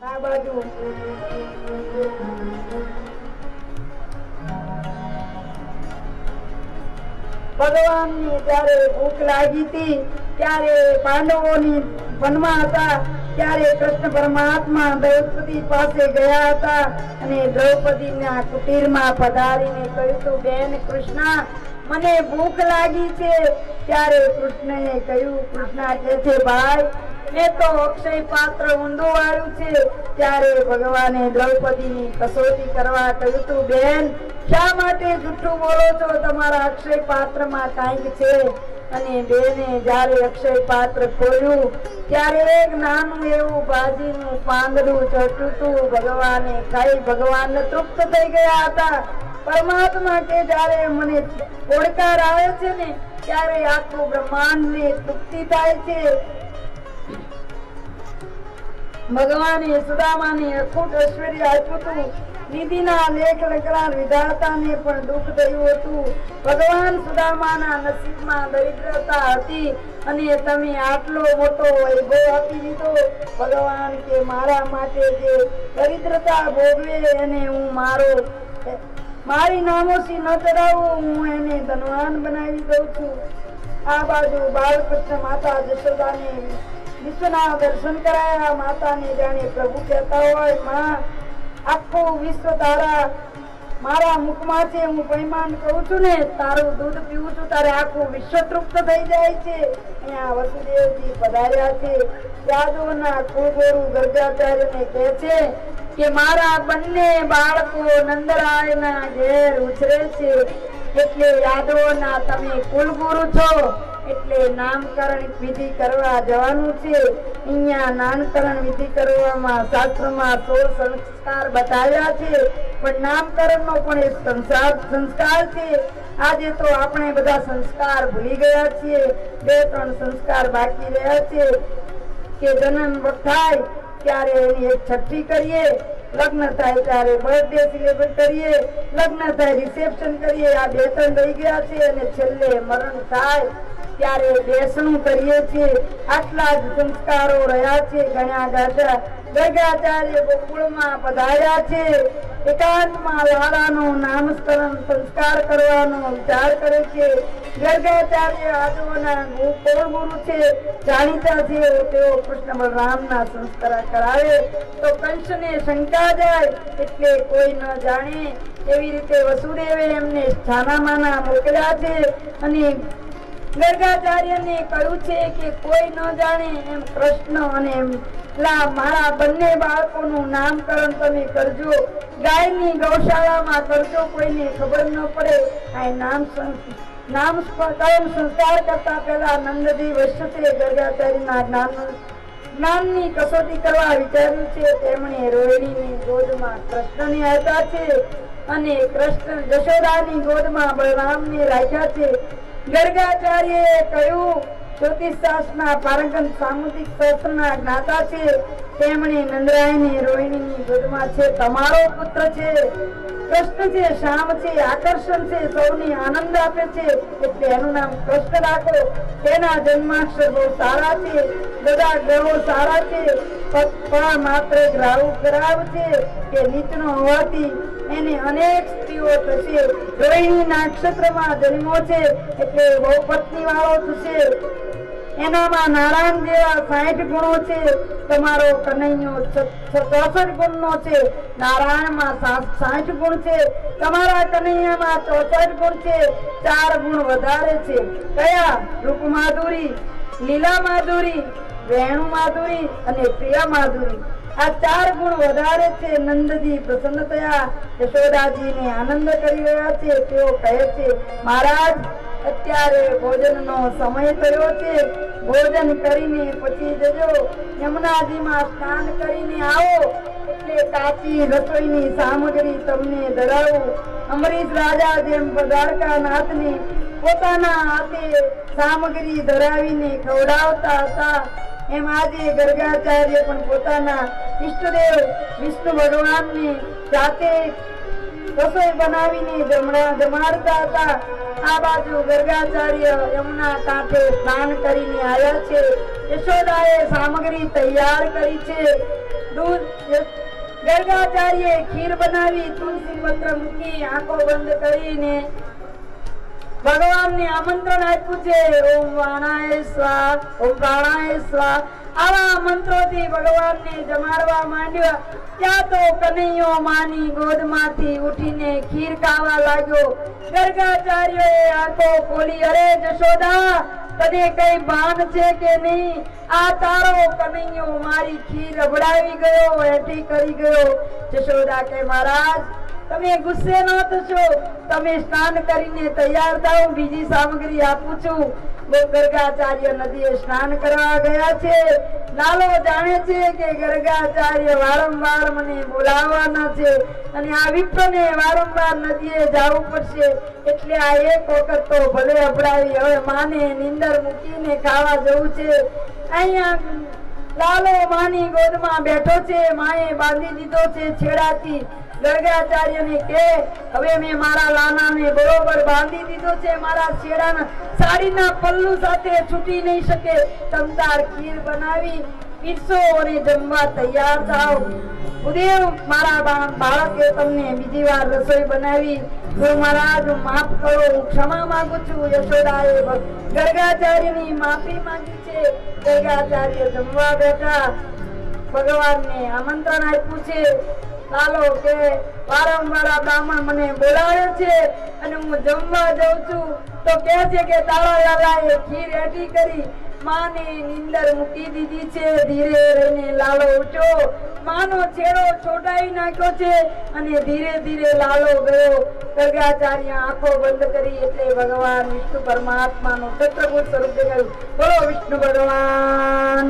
આ બાજુ ભગવાનની જ્યારે ભૂખ લાગી હતી ત્યારે પાંડવોની વનમાં હતા ત્યારે કૃષ્ણ પરમાત્મા દ્રૌપદી પાસે ગયા હતા અને દ્રૌપદીના કુટીરમાં પધારીને કહ્યું હતું, બેન કૃષ્ણ, મને ભૂખ લાગી છે. ત્યારે કૃષ્ણએ કહ્યું, કૃષ્ણ કહે છે, ભાઈ મેં તો અક્ષય પાત્ર ઊંધું વાળ્યું છે. ત્યારે ભગવાને દ્રૌપદીની કસોટી કરવા કહ્યું હતું, બેન શા માટે જૂઠું બોલો છો? તમારા અક્ષય પાત્રમાં કાંઈક છે. અને બેને જ્યારે અક્ષય પાત્ર ખોલ્યું ત્યારે એક નાનું એવું ભાજીનું પાંદડું ચડ્યું હતું. ભગવાને ખાઈ ભગવાન તૃપ્ત થઈ ગયા હતા. પરમાત્મા કે જ્યારે મને ઓળકાર આવે છે ને ત્યારે આખું બ્રહ્માંડ ને તૃપ્તિ થાય છે. ભગવાને સુદામાને અખૂટ ઐશ્વર્ય આપ્યું હતું. નિધિના લેખ લખનાર વિધાતાને પણ દુઃખ થયું હતું. ભગવાન સુદામાના નસીબમાં દરિદ્રતા હતી અને તમે આટલો મોટો વૈભવ આપી દીધો. ભગવાન કે મારા માટે જે દરિદ્રતા ભોગવે એને હું મારી નામોશી ન ચડાવું, હું એને ધનવાન બનાવી દઉં છું. આ બાજુ બાલકૃષ્ણ માતા જશોદાને વિશ્વના દર્શન કરાયા. માતાને જાણે પ્રભુ કહેતા હોય, માં આખું વિશ્વ તારા મારા મુખમાં છે. હું પૈમાન કહું છું ને, તારું દૂધ પીવું છું તારે આખું વિશ્વ તૃપ્ત થઈ જાય છે. અહીંયા વસુદેવજી પધાર્યા છે. યાદવના કુળગુરુ ગર્ગાચાર્યને કહે છે કે મારા બંને બાળકો નંદરાયના ઘેર ઉછરે છે, એટલે યાદવોના તમે કુલગુરુ છો, એટલે નામકરણ વિધિ કરવા જવાનું છે. અહીંયા નામકરણ વિધિ કરવામાં શાસ્ત્રમાં 16 સંસ્કાર બતાવ્યા છે, પણ નામકરણનો પણ એક સંસ્કાર છે. આજે તો આપણે બધા સંસ્કાર ભૂલી ગયા છીએ. 2-3 સંસ્કાર બાકી રહ્યા છે કે જન્મ થાય ત્યારે એની એક છઠ્ઠી કરીએ, લગ્ન થાય ત્યારે બર્થડે સેલિબ્રેટ કરીએ, લગ્ન થાય રિસેપ્શન કરીએ. આ 2-3 રહી ગયા છે અને છેલ્લે મરણ થાય ત્યારે બેસણું કરીએ છીએ. આટલા જ સંસ્કારો રહ્યા છે. ઘણા ગાડા ગર્ગાચાર્ય ગોકુળમાં પધાર્યા છે. એકાંતમાં લાલાનો નામસ્મરણ સંસ્કાર કરવાનો વિચાર કરે છે. ગર્ગાચાર્ય આદવોના કુળગુરુ છે, જાણીતા છે. તેઓ કૃષ્ણ બલરામના સંસ્કાર કરાવે તો કંસને શંકા જાય, એટલે કોઈ ન જાણે એવી રીતે વસુદેવે એમને છાનામાના મોકલ્યા છે. અને ગર્ગાચાર્યને કહ્યું છે કે કોઈ ન જાણે એમ કૃષ્ણ અને મારા બંને બાળકોનું નામકરણ તમે કરજો. ગાયની ગૌશાળામાં કરજો, કોઈને ખબર ન પડે. આ નામકરણ સંસ્કાર કરતા પહેલા નંદજી વૈશ્ય ગર્ગાચાર્યના જ્ઞાનની કસોટી કરવા વિચાર્યું છે. તેમણે રોહિણીની ગોદમાં કૃષ્ણને આપ્યા છે અને કૃષ્ણ જશોદાની ગોદમાં બલરામને રાખ્યા છે. ગર્ગાચાર્યએ કહ્યું, જ્યોતિષ શાસ્ત્રના પારંગત સામુદ્રિક શાસ્ત્રના જ્ઞાતા છે. તેમણે નંદરાયને રોહિણીની ગોદમાં છે. તમારો પુત્ર છે, કૃષ્ણ છે, શ્યામ છે, આકર્ષણ છે, સૌને આનંદ આપે છે, એટલે એનું નામ કૃષ્ણ રાખો. તેના જન્માક્ષર બહુ સારા છે, બધા ગ્રહો સારા છે, પણ માત્ર ગ્રાવ છે કે નીચનો હોવાથી એને અનેક સ્ત્રીઓ થશે. રોહિણીના નક્ષત્રમાં જન્મો છે એટલે બહુ પત્ની વાળો થશે. એનામાં નારાયણ જેવા 60 ગુણો છે. તમારો કનૈયો 64 ગુણનો છે. નારાયણમાં 60 ગુણ છે, તમારા કનૈયામાં 64 ગુણ છે. 4 ગુણ વધારે છે. કયા? રૂપ માધુરી, લીલા માધુરી, વેણુ માધુરી અને પ્રિયા માધુરી. આ 4 ગુણ વધારે છે. નંદજી પ્રસન્ન થયા. યશોદાજીને આનંદ કરી રહ્યા છે. તેઓ કહે છે, મહારાજ અત્યારે ભોજનનો સમય થયો છે. ભોજન કરીને પછી જજો. યમુનાજીમાં સ્નાન કરીને આવો એટલે કાચી રસોઈની સામગ્રી તમને ધરાવું. અમરીશ રાજા જેમ દ્વારકા નાથને પોતાના હાથે સામગ્રી ધરાવીને ખવડાવતા હતા, એમ આજે ગર્ગાચાર્ય પણ પોતાના ઈષ્ટદેવ વિષ્ણુ ભગવાનને જાતે રસોઈ બનાવીને જમાડતા હતા. આ બાજુ ગર્ગાચાર્ય યમુના કાંઠે સ્નાન કરીને આવ્યા છે. યશોદાએ સામગ્રી તૈયાર કરી છે. ગર્ગાચાર્યે ખીર બનાવી, તુલસી પત્ર મૂકી, આંખો બંધ કરીને ભગવાનને આમંત્રણ આપ્યું છે. ઓમ વાણાય સ્વાહા, ઓમ પ્રાણાય સ્વાહા. આવા મંત્રોથી ભગવાનને જમાડવા માંડ્યા. ત્યાં તો કનૈયો માની ગોદમાંથી ઉઠીને ખીર ખાવા લાગ્યો. ગર્ગાચાર્યએ આંખો ખોલી, અરે જશોદા, તને કઈ ભાન છે કે નહીં? આ તારો કનૈયો મારી ખીર અભડાવી ગયો, એઠી કરી ગયો. જશોદા કે મહારાજ, તમે ગુસ્સે ન થશો, તમે સ્નાન કરીને તૈયાર થાઓ, બીજી સામગ્રી આપું છું. ગર્ગાચાર્ય નદીએ સ્નાન કરવા ગયા છે. લાલો જાણે છે કે ગર્ગાચાર્ય વારંવાર મને બોલાવવાના છે અને આ વિપ્રને વારંવાર નદીએ જવું પડશે, એટલે આ એક વખત તો ભલે અપડાવી, હવે માને નીંદર મૂકીને ખાવા જવું છે. અહીંયા લાલો માની ગોદમાં બેઠો છે. માએ બાંધી દીધો છે છેડાથી. ગર્ગાચાર્યને કે હવે મેં મારા લાનાને બરોબર બાંધી દીધો છે, મારા છેડાના સાડીના પલ્લુ સાથે છૂટી નહીં શકે. તમતાર ખીર બનાવી પીરસો અને જમવા તૈયાર થાવ. ઉદેવ, મારા બાળકે તમને બીજી વાર રસોઈ બનાવી, તો મહારાજ માફ કરો, હું ક્ષમા માંગુ છું. યશોદાએ ગર્ગાચાર્યની માફી માંગી છે. ગર્ગાચાર્ય જમવા બેઠા. ભગવાનને આમંત્રણ આપ્યું છે. લાલો કે વારંવાર બ્રાહ્મણ મને બોલાવે છે અને હું જમવા જાઉં છું તો કહે છે કે તારા લાલાએ ખીર એઠી કરી, માને નીંદર મૂકી દીધી છે. ધીરે રહીને લાલો ઉઠ્યો, માનો છેડો છોડાવી નાખ્યો છે અને ધીરે ધીરે લાલો ગયો. ગર્ગાચાર્ય આંખો બંધ કરી એટલે ભગવાન વિષ્ણુ પરમાત્માનું ચક્રભૂત સ્વરૂપ દેખાયું. બોલો વિષ્ણુ ભગવાન.